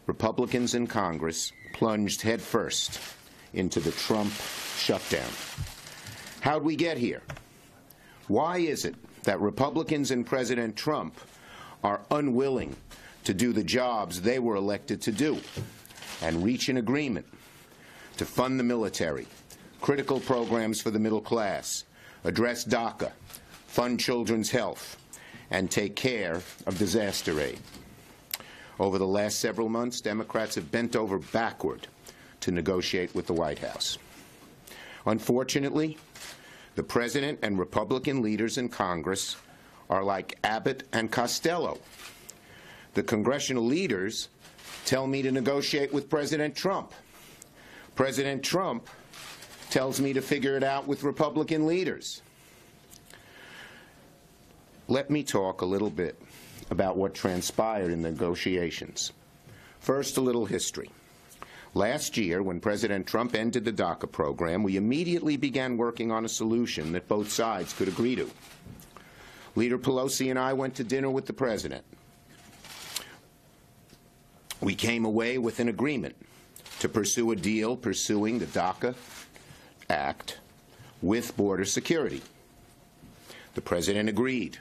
Republicans in Congress plunged headfirst into the Trump shutdown. How'd we get here? Why is it that Republicans and President Trump are unwilling to do the jobs they were elected to do and reach an agreement to fund the military, critical programs for the middle class, address DACA, fund children's health, and take care of disaster aid? Over the last several months, Democrats have bent over backward to negotiate with the White House. Unfortunately, the President and Republican leaders in Congress are like Abbott and Costello. The congressional leaders tell me to negotiate with President Trump. President Trump tells me to figure it out with Republican leaders. Let me talk a little bit about what transpired in the negotiations. First, a little history. Last year, when President Trump ended the DACA program, we immediately began working on a solution that both sides could agree to. Leader Pelosi and I went to dinner with the President. We came away with an agreement to pursue a deal pursuing the DACA Act with border security. The President agreed.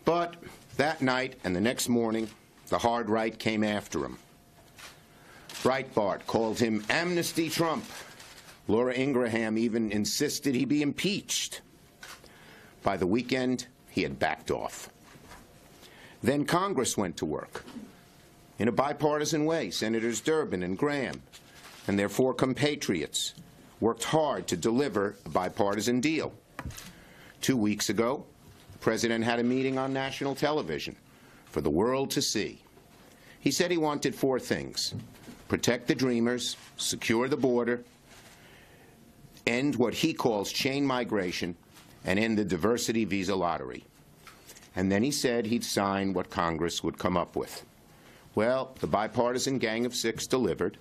But that night and the next morning, the hard right came after him. Breitbart called him Amnesty Trump. Laura Ingraham even insisted he be impeached. By the weekend, he had backed off. Then Congress went to work. In a bipartisan way, Senators Durbin and Graham and their 4 compatriots worked hard to deliver a bipartisan deal. 2 weeks ago, the President had a meeting on national television for the world to see. He said he wanted 4 things: protect the dreamers, secure the border, end what he calls chain migration, and end the diversity visa lottery. And then he said he'd sign what Congress would come up with. Well, the bipartisan Gang of 6 delivered.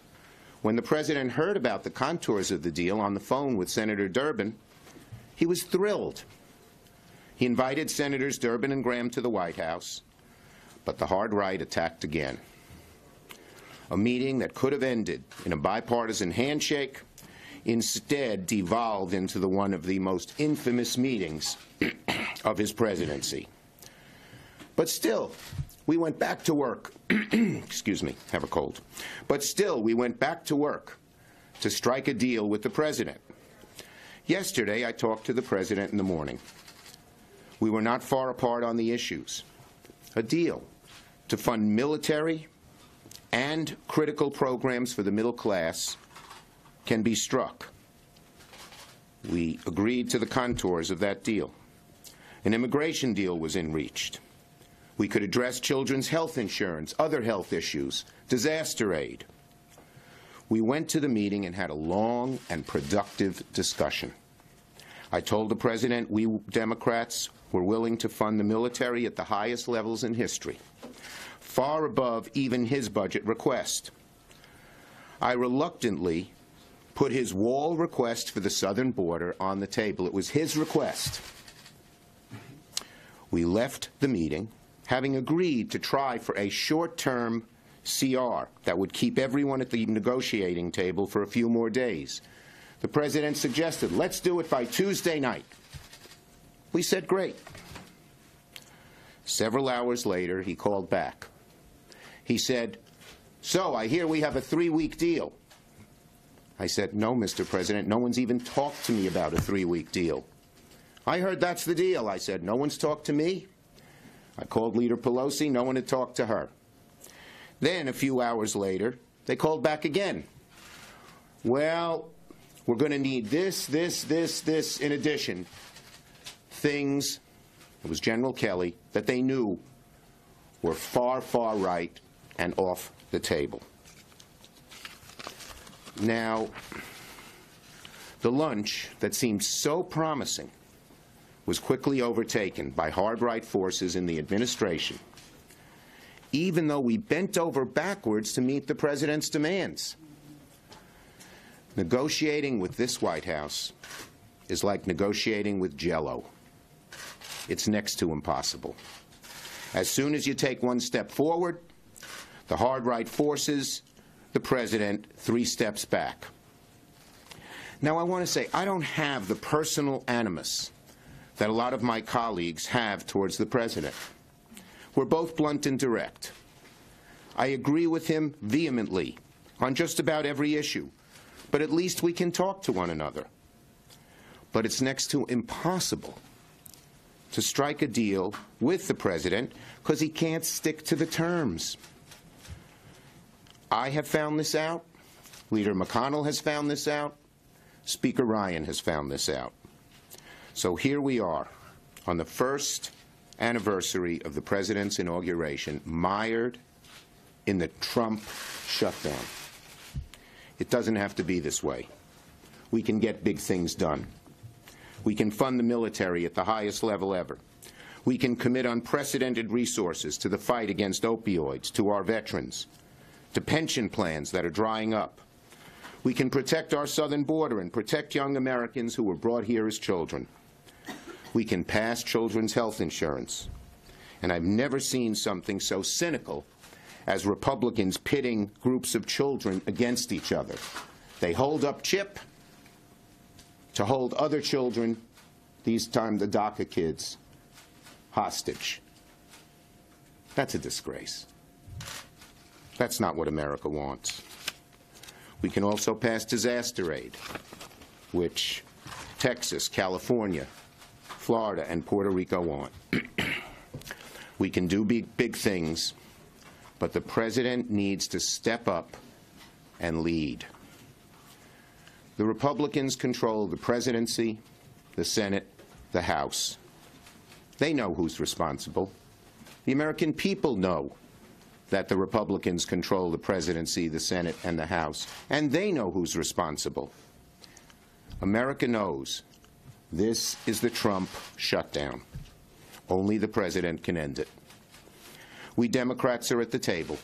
When the President heard about the contours of the deal on the phone with Senator Durbin, he was thrilled. He invited Senators Durbin and Graham to the White House, but the hard right attacked again. A meeting that could have ended in a bipartisan handshake instead devolved into one of the most infamous meetings of his presidency. But still, we went back to work. Excuse me, have a cold. But still, we went back to work to strike a deal with the President. Yesterday, I talked to the President in the morning. We were not far apart on the issues. A deal to fund military and critical programs for the middle class can be struck. We agreed to the contours of that deal. An immigration deal was reached. We could address children's health insurance, other health issues, disaster aid. We went to the meeting and had a long and productive discussion. I told the President we Democrats were willing to fund the military at the highest levels in history, far above even his budget request. I reluctantly put his wall request for the southern border on the table. It was his request. We left the meeting having agreed to try for a short-term CR that would keep everyone at the negotiating table for a few more days. The President suggested, let's do it by Tuesday night. We said, great. Several hours later, he called back. He said, so I hear we have a 3-week deal. I said, no, Mr. President, no one's even talked to me about a 3-week deal. I heard that's the deal. I said, no one's talked to me. I called Leader Pelosi. No one had talked to her. Then, a few hours later, they called back again. Well, we're going to need this, in addition. Things, it was General Kelly, that they knew were far, far right and off the table. Now, the lunch that seemed so promising was quickly overtaken by hard right forces in the administration, even though we bent over backwards to meet the President's demands. Negotiating with this White House is like negotiating with Jell-O. It's next to impossible. As soon as you take one step forward, The hard right forces the president 3 steps back. Now, I want to say, I don't have the personal animus that a lot of my colleagues have towards the president. We're both blunt and direct. I agree with him vehemently on just about every issue, but at least we can talk to one another. But it's next to impossible to strike a deal with the president because he can't stick to the terms. I have found this out. Leader McConnell has found this out. Speaker Ryan has found this out. So here we are on the first anniversary of the president's inauguration, mired in the Trump shutdown. It doesn't have to be this way. We can get big things done. We can fund the military at the highest level ever. We can commit unprecedented resources to the fight against opioids, to our veterans, to pension plans that are drying up. We can protect our southern border and protect young Americans who were brought here as children. We can pass children's health insurance. And I've never seen something so cynical as Republicans pitting groups of children against each other. They hold up CHIP to hold other children, these time the DACA kids, hostage. That's a disgrace. That's not what America wants. We can also pass disaster aid, which Texas, California, Florida, and Puerto Rico want. We can do big things, but the president needs to step up and lead. The Republicans control the presidency, the Senate, the House. They know who's responsible. The American people know that the Republicans control the presidency, the Senate, and the House, and they know who's responsible. America knows this is the Trump shutdown. Only the president can end it. We Democrats are at the table.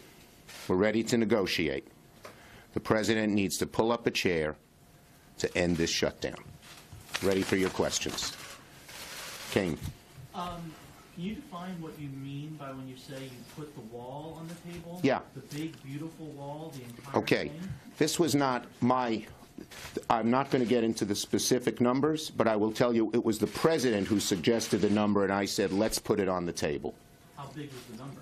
We're ready to negotiate. The president needs to pull up a chair to end this shutdown. Ready for your questions. Kane. Can you define what you mean by when you say you put the wall on the table? Yeah. The big, beautiful wall, the entire Okay. thing? This was not my... I'm not going to get into the specific numbers, but I will tell you it was the president who suggested the number, and I said, let's put it on the table. How big was the number?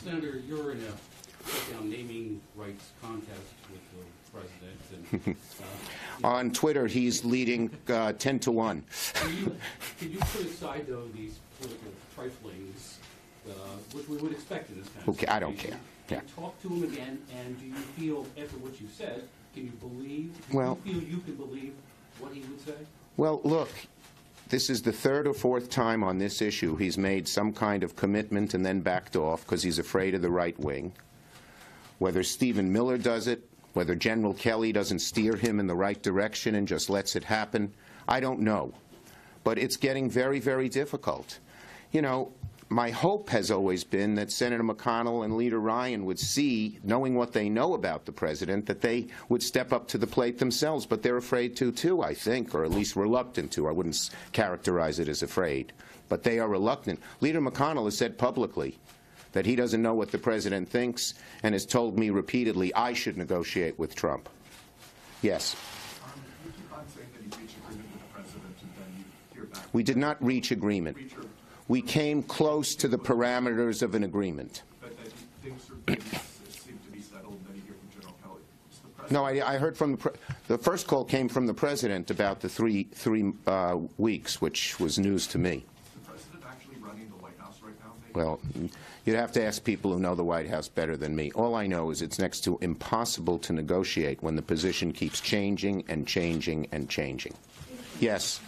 Senator, you're in a shutdown naming rights contest with the president. And, On Twitter, he's leading 10 to 1. Can you put aside, though, these political triflings, which we would expect in this kind of situation? I don't care. Yeah. And talk to him again, and do you feel, after what you've said, can you believe, Well, do you feel you can believe what he would say? Well, look, this is the 3rd or 4th time on this issue he's made some kind of commitment and then backed off because he's afraid of the right wing. Whether Stephen Miller does it, whether General Kelly doesn't steer him in the right direction and just lets it happen, I don't know. But it's getting very, very difficult. You know, my hope has always been that Senator McConnell and Leader Ryan would see, knowing what they know about the president, that they would step up to the plate themselves. But they're afraid to, too, I think, or at least reluctant to. I wouldn't characterize it as afraid. But they are reluctant. Leader McConnell has said publicly that he doesn't know what the president thinks and has told me repeatedly I should negotiate with Trump. Yes? You keep on saying that you reached agreement with the president and then you hear back. We did not reach agreement. We came close to the parameters of an agreement. But that things seem to be settled, and then you hear from General Kelly. No, I heard from the first call came from the president about the three weeks, which was news to me. Is the president actually running the White House right now? Well, you'd have to ask people who know the White House better than me. All I know is it's next to impossible to negotiate when the position keeps changing and changing and changing. Yes?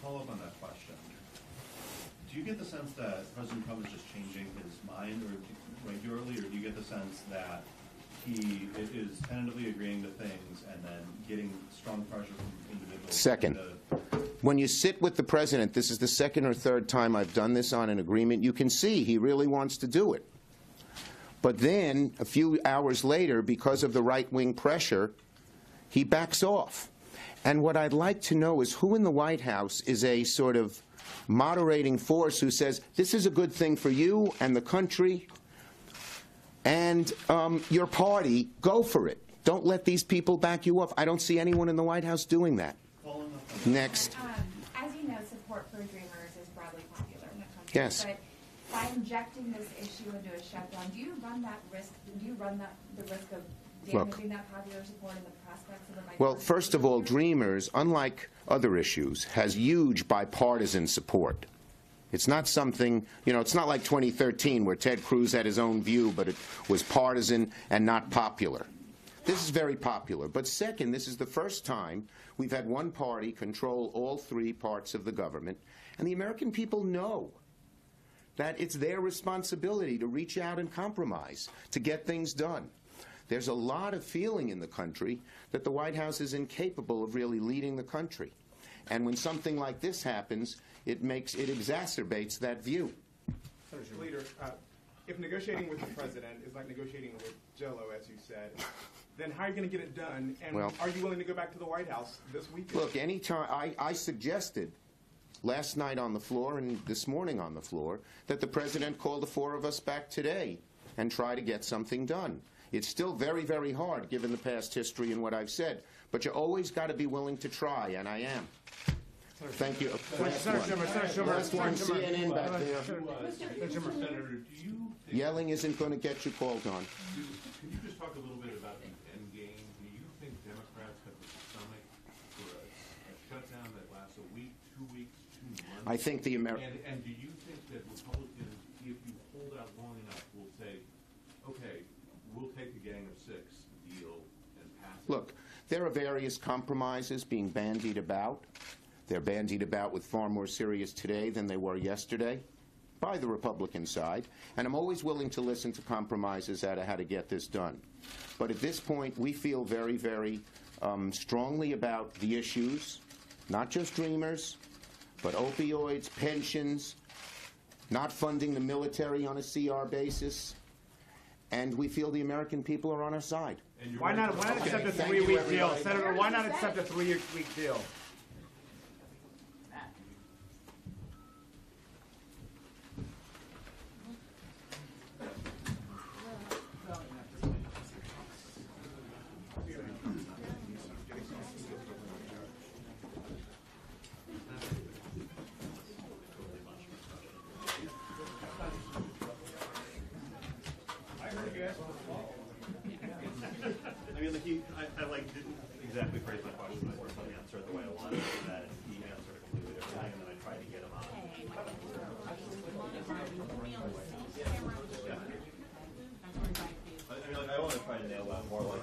Follow up on that question. Do you get the sense that President Trump is just changing his mind or regularly, or do you get the sense that he is tentatively agreeing to things and then getting strong pressure from individuals? Second. When you sit with the president, this is the 2nd or 3rd time I've done this on an agreement, you can see he really wants to do it. But then, a few hours later, because of the right-wing pressure, he backs off. And what I'd like to know is who in the White House is a sort of moderating force who says, this is a good thing for you and the country and your party, go for it. Don't let these people back you up. I don't see anyone in the White House doing that. Next. As you know, support for Dreamers is broadly popular in the country. Yes. But by injecting this issue into a shutdown, do you run that risk? Do you run the risk of damaging that popular support and the prospects of the Well, first of all, Dreamers, unlike other issues, has huge bipartisan support. It's not something, it's not like 2013 where Ted Cruz had his own view, but it was partisan and not popular. This is very popular. But second, this is the first time we've had one party control all three parts of the government, and the American people know that it's their responsibility to reach out and compromise, to get things done. There's a lot of feeling in the country that the White House is incapable of really leading the country. And when something like this happens, it exacerbates that view. Senator Leader, if negotiating with the president is like negotiating with Jell-O, as you said, then how are you going to get it done? And are you willing to go back to the White House this weekend? Look, anytime I suggested last night on the floor and this morning on the floor that the president call the four of us back today and try to get something done. It's still very, very hard given the past history and what I've said, but you always got to be willing to try, and I am. Thank you. Last one, CNN back there. Senator, do you think, Yelling isn't going to get you called on. can you just talk a little bit about the end game? Do you think Democrats have the stomach for a shutdown that lasts a week, 2 weeks, 2 months? I think the And do you think that Republicans, if you hold out long enough, will say, okay, we'll take the Gang of Six deal and pass it? Look, there are various compromises being bandied about. They're bandied about with far more serious today than they were yesterday by the Republican side. And I'm always willing to listen to compromises as to how to get this done. But at this point, we feel very, very strongly about the issues, not just Dreamers, but opioids, pensions, not funding the military on a CR basis. And we feel the American people are on our side. Why not accept a 3-week deal? Senator, why not accept a 3-week deal? I mean, like, didn't exactly phrase my question, or something answer it the way I wanted, and that he answered it completely differently, and then I tried to get him out. Yeah. I mean, like, I want to try to nail that more like